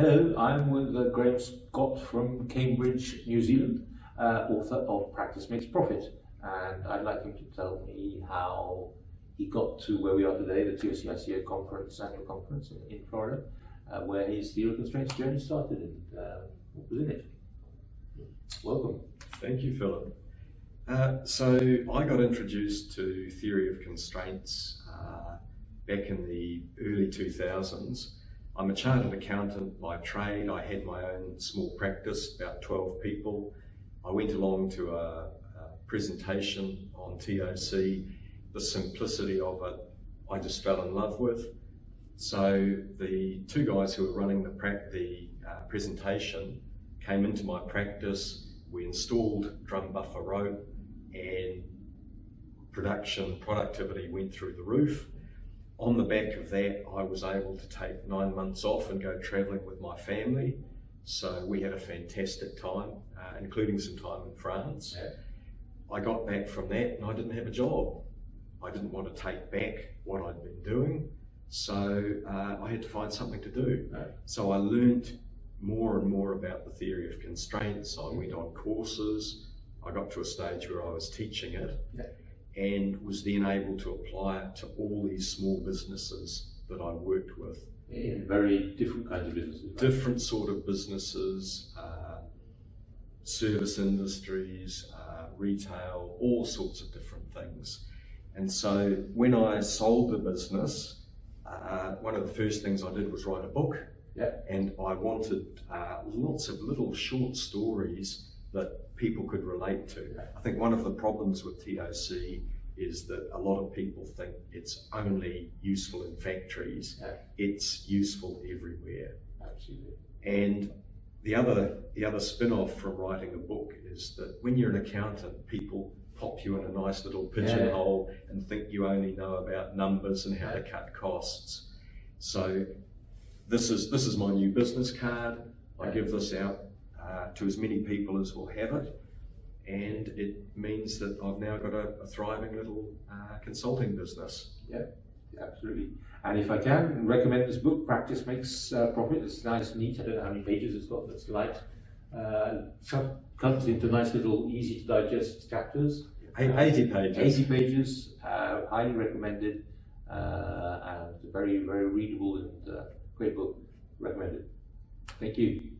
Hello, I'm with Graham Scott from Cambridge, New Zealand, author of Practice Makes Profit. And I'd like him to tell me how he got to where we are today, the TOCICO Conference, annual conference in Florida, where his theory of constraints journey started and what was in it. Welcome. Thank you, Philip. So I got introduced to theory of constraints back in the early 2000s. I'm a chartered accountant by trade. I had my own small practice, about 12 people. I went along to a presentation on TOC. The simplicity of it, I just fell in love with. So the two guys who were running the presentation came into my practice. We installed drum buffer rope and productivity went through the roof. On the back of that, I was able to take 9 months off and go traveling with my family. So we had a fantastic time, including some time in France. Yeah. I got back from that and I didn't have a job. I didn't want to take back what I'd been doing. So I had to find something to do. Right. So I learned more and more about the theory of constraints. I went on courses. I got to a stage where I was teaching it. Yeah. And was then able to apply it to all these small businesses that I worked with. In very different kinds of businesses. Right? Different sort of businesses, service industries, retail, all sorts of different things. And so when I sold the business, one of the first things I did was write a book. Yeah. And I wanted lots of little short stories that people could relate to. I think one of the problems with TOC is that a lot of people think it's only useful in factories. Yeah. It's useful everywhere. Absolutely. And the other spin-off from writing a book is that when you're an accountant, people pop you in a nice little pigeonhole and think you only know about numbers and how to cut costs. So this is my new business card. I give this out to as many people as will have it, and it means that I've now got a thriving little consulting business. Yeah, absolutely. And if I can recommend this book, Practice Makes Profit. It's nice, neat. I don't know how many pages it's got. It's light. Cut into nice little, easy to digest chapters. 80 pages. 80 pages. Highly recommended. And very, very readable and great book. Recommended. Thank you.